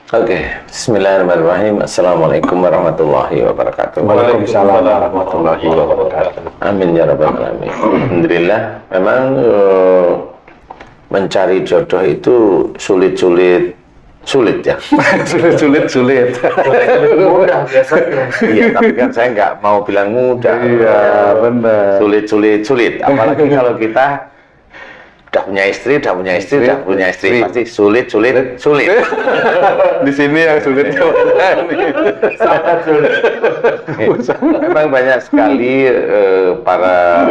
Oke, Bismillahirrahmanirrahim. Assalamualaikum warahmatullahi wabarakatuh. Waalaikumsalam warahmatullahi wabarakatuh. Amin ya rabbal alamin. Alhamdulillah, memang mencari jodoh itu sulit ya. sulit. Mudah biasanya. Iya, tapi kan saya nggak mau bilang mudah. Iya, benar. Sulit. Apalagi kalau kita udah punya istri, pasti sulit. Di sini yang sulit. Sangat sulit. Memang banyak sekali para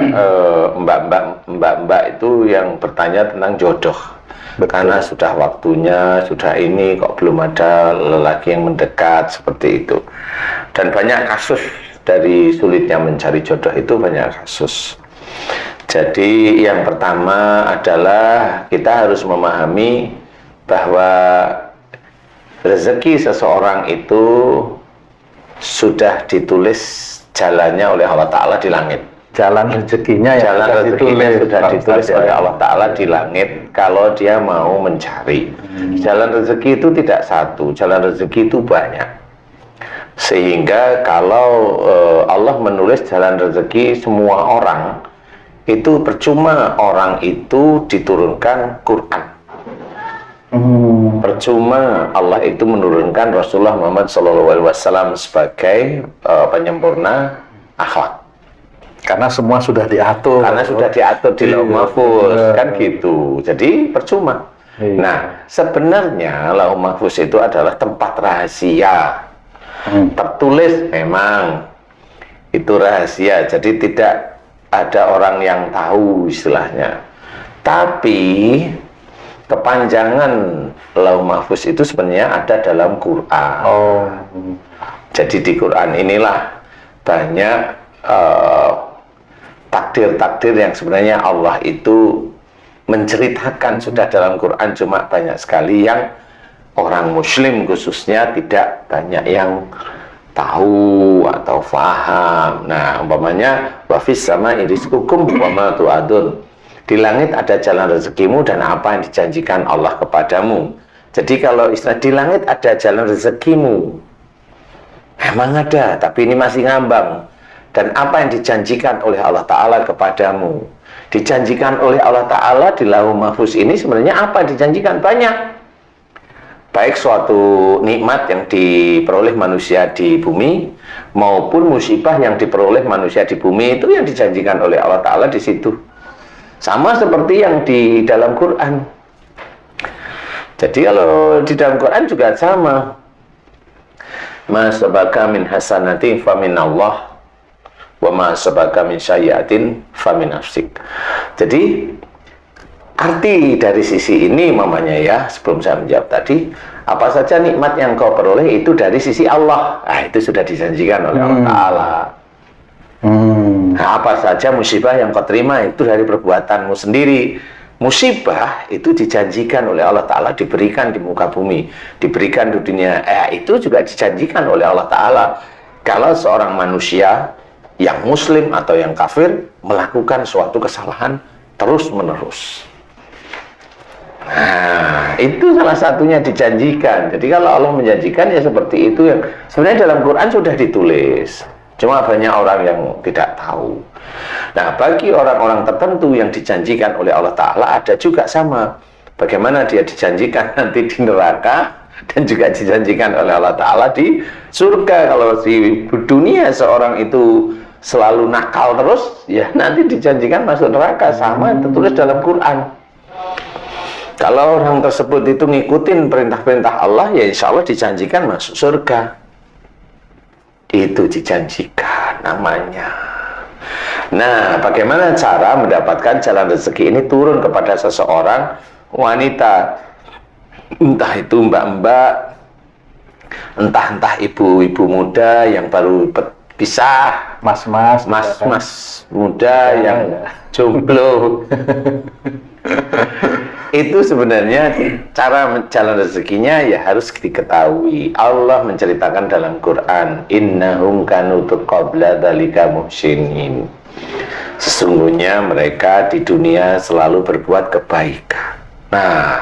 mbak-mbak itu yang bertanya tentang jodoh. Karena sudah waktunya, sudah ini kok belum ada lelaki yang mendekat seperti itu. Dan banyak kasus dari sulitnya mencari jodoh itu banyak kasus. Jadi yang pertama adalah kita harus memahami bahwa rezeki seseorang itu sudah ditulis jalannya oleh Allah Ta'ala di langit. Jalan rezekinya sudah ditulis oleh Allah Ta'ala di langit kalau dia mau mencari. Jalan rezeki itu tidak satu, jalan rezeki itu banyak. Sehingga kalau Allah menulis jalan rezeki semua orang, itu percuma orang itu diturunkan Quran. Percuma Allah itu menurunkan Rasulullah Muhammad SAW sebagai penyempurna akhlak. Karena semua sudah diatur. Di Lauh Mahfuz, kan gitu. Jadi percuma. Iya. Nah, sebenarnya Lauh Mahfuz itu adalah tempat rahasia. Tertulis memang itu rahasia. Jadi tidak ada orang yang tahu istilahnya. Tapi kepanjangan Lauh Mahfuz itu sebenarnya ada dalam Quran. Jadi di Quran inilah banyak takdir-takdir yang sebenarnya Allah itu menceritakan sudah dalam Quran, cuma banyak sekali yang orang Muslim khususnya tidak banyak yang tahu atau faham. Nah, umpamanya wafis sama iriskukum wama tu'adun. Di langit ada jalan rezekimu dan apa yang dijanjikan Allah kepadamu. Jadi kalau istilah di langit ada jalan rezekimu, memang ada, tapi ini masih ngambang. Dan apa yang dijanjikan oleh Allah Ta'ala kepadamu, dijanjikan oleh Allah Ta'ala di Lauh Mahfuz ini sebenarnya apa yang dijanjikan? Banyak. Baik suatu nikmat yang diperoleh manusia di bumi maupun musibah yang diperoleh manusia di bumi, itu yang dijanjikan oleh Allah Ta'ala di situ. Sama seperti yang di dalam Quran. Jadi kalau di dalam Quran juga sama. Ma sabaka min hasanati fa min Allah wa ma sabaka min sayyi'atin fa min nafsik. Jadi arti dari sisi ini mamanya ya, sebelum saya menjawab tadi, apa saja nikmat yang kau peroleh itu dari sisi Allah. Itu sudah dijanjikan oleh Allah Ta'ala. Nah, apa saja musibah yang kau terima itu dari perbuatanmu sendiri. Musibah itu dijanjikan oleh Allah Ta'ala, diberikan di muka bumi, diberikan di dunia. Itu juga dijanjikan oleh Allah Ta'ala. Kalau seorang manusia yang muslim atau yang kafir melakukan suatu kesalahan terus-menerus, nah, itu salah satunya dijanjikan. Jadi kalau Allah menjanjikan ya seperti itu, yang sebenarnya dalam Quran sudah ditulis, cuma banyak orang yang tidak tahu. Nah, bagi orang-orang tertentu yang dijanjikan oleh Allah Ta'ala ada juga sama. Bagaimana dia dijanjikan nanti di neraka dan juga dijanjikan oleh Allah Ta'ala di surga. Kalau di dunia seorang itu selalu nakal terus, ya nanti dijanjikan masuk neraka, sama tertulis dalam Quran. Kalau orang tersebut itu ngikutin perintah-perintah Allah, ya insya Allah dijanjikan masuk surga. Itu dijanjikan namanya. Nah, bagaimana cara mendapatkan jalan rezeki ini turun kepada seseorang wanita, entah itu mbak-mbak, entah ibu-ibu muda yang baru pisah, mas-mas muda yang jomblo. Itu sebenarnya cara jalan rezekinya ya harus diketahui. Allah menceritakan dalam Quran, innahum kanu qabla dzalika muhsinin. Sesungguhnya mereka di dunia selalu berbuat kebaikan. Nah,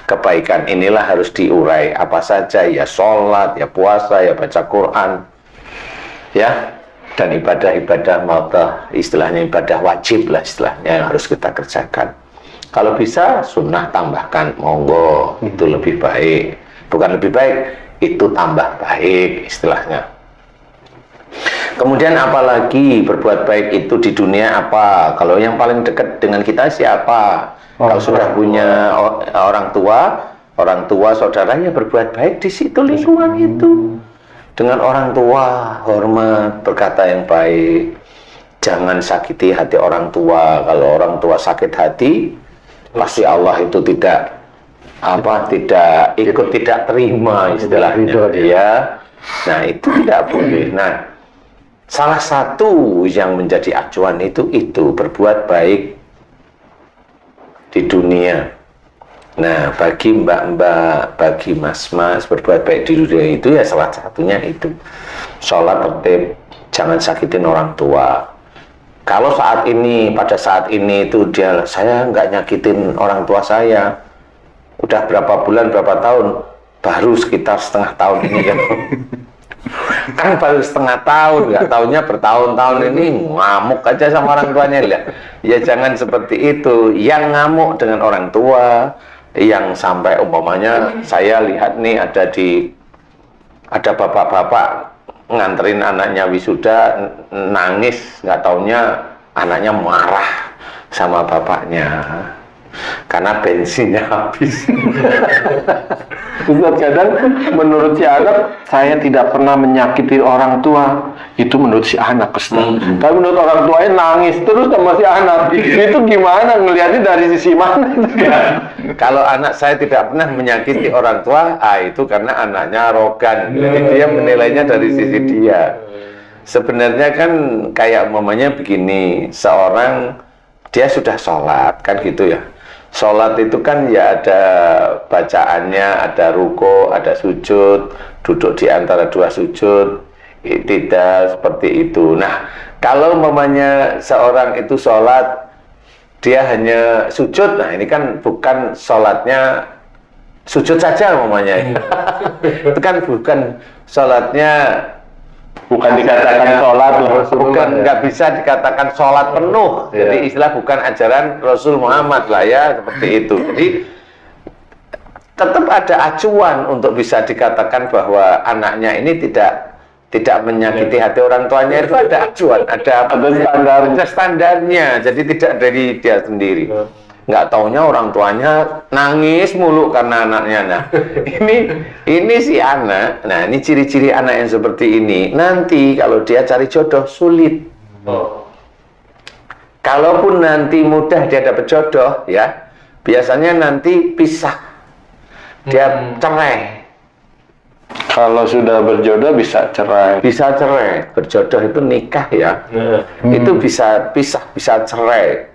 kebaikan inilah harus diurai. Apa saja, ya sholat, ya puasa, ya baca Quran, ya, dan ibadah-ibadah istilahnya ibadah wajib lah istilahnya yang harus kita kerjakan. Kalau bisa sunnah tambahkan, monggo, itu lebih baik. Bukan lebih baik, itu tambah baik istilahnya. Kemudian apalagi berbuat baik itu di dunia apa? Kalau yang paling dekat dengan kita siapa? Kalau sudah punya orang tua, saudara, ya berbuat baik di situ lingkungan itu. Dengan orang tua, hormat, berkata yang baik. Jangan sakiti hati orang tua. Kalau orang tua sakit hati, pasti Allah itu tidak terima istilahnya ya. Nah, itu tidak boleh. Nah, salah satu yang menjadi acuan itu berbuat baik di dunia. Nah, bagi mbak-mbak, bagi mas-mas, berbuat baik di dunia itu ya salah satunya itu sholat tertib, jangan sakitin orang tua. Kalau pada saat ini itu saya nggak nyakitin orang tua saya, udah berapa bulan, berapa tahun, baru sekitar setengah tahun ini kan baru setengah tahun, nggak tahunya bertahun-tahun ini ngamuk aja sama orang tuanya lah. Ya jangan seperti itu. Yang ngamuk dengan orang tua, yang sampai umpamanya saya lihat nih ada bapak-bapak nganterin anaknya wisuda, nangis, nggak taunya anaknya marah sama bapaknya karena bensinnya habis. Ustaz, kadang menurut si anak, saya tidak pernah menyakiti orang tua. Itu menurut si anak, Ustaz. Tapi menurut orang tuanya nangis terus sama si anak. Itu gimana? Ngelihatnya dari sisi mana? Kalau anak saya tidak pernah menyakiti orang tua, itu karena anaknya arogan. Jadi dia menilainya dari sisi dia. Sebenarnya kan kayak umpamanya begini, dia sudah sholat, kan gitu ya. Sholat itu kan ya ada bacaannya, ada ruko, ada sujud, duduk di antara dua sujud, tidak seperti itu. Nah, kalau umpamanya seorang itu sholat, dia hanya sujud, nah ini kan bukan sholatnya sujud saja umpamanya. Itu kan bukan sholatnya, Bukan dikatakan sholat, nggak bisa dikatakan sholat penuh. Jadi istilah bukan ajaran Rasul Muhammad lah ya, seperti itu. Jadi tetap ada acuan untuk bisa dikatakan bahwa anaknya ini tidak menyakiti hati orang tuanya. Itu ada acuan, ada standarnya. Jadi tidak dari dia sendiri. Nggak taunya orang tuanya nangis mulu karena anaknya. Nah, ini si anak. Nah, ini ciri-ciri anak yang seperti ini. Nanti kalau dia cari jodoh sulit. Kalaupun nanti mudah dia dapat jodoh, ya biasanya nanti pisah. Dia cerai. Kalau sudah berjodoh bisa cerai. Bisa cerai. Berjodoh itu nikah ya. Itu bisa pisah, bisa cerai.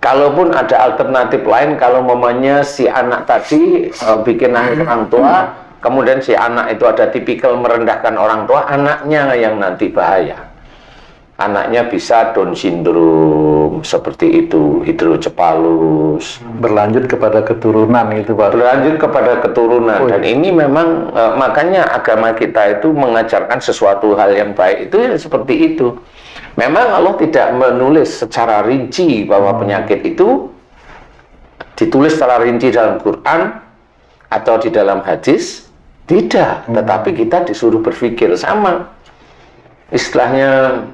Kalaupun ada alternatif lain, kalau mamanya si anak tadi bikin nangis orang tua, kemudian si anak itu ada tipikal merendahkan orang tua, anaknya yang nanti bahaya. Anaknya bisa Down syndrome, seperti itu, hidrocephalus. Berlanjut kepada keturunan itu, Pak. Berlanjut kepada keturunan. Dan ini memang, makanya agama kita itu mengajarkan sesuatu hal yang baik, itu ya seperti itu. Memang Allah tidak menulis secara rinci bahwa penyakit itu ditulis secara rinci dalam Quran atau di dalam hadis, tidak. Tetapi kita disuruh berpikir sama. Istilahnya,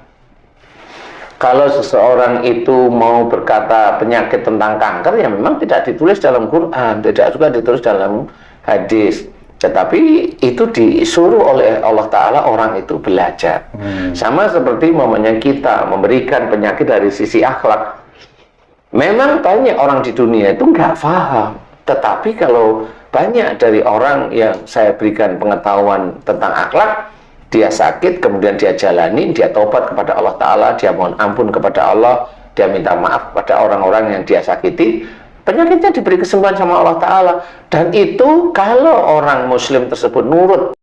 kalau seseorang itu mau berkata penyakit tentang kanker, ya memang tidak ditulis dalam Quran, tidak juga ditulis dalam hadis. Tetapi itu disuruh oleh Allah Ta'ala orang itu belajar. Sama seperti momennya kita memberikan penyakit dari sisi akhlak. Memang banyak orang di dunia itu nggak paham. Tetapi kalau banyak dari orang yang saya berikan pengetahuan tentang akhlak, dia sakit, kemudian dia jalani, dia tobat kepada Allah Ta'ala, dia mohon ampun kepada Allah, dia minta maaf kepada orang-orang yang dia sakiti, penyakitnya diberi kesembuhan sama Allah Ta'ala. Dan itu kalau orang muslim tersebut nurut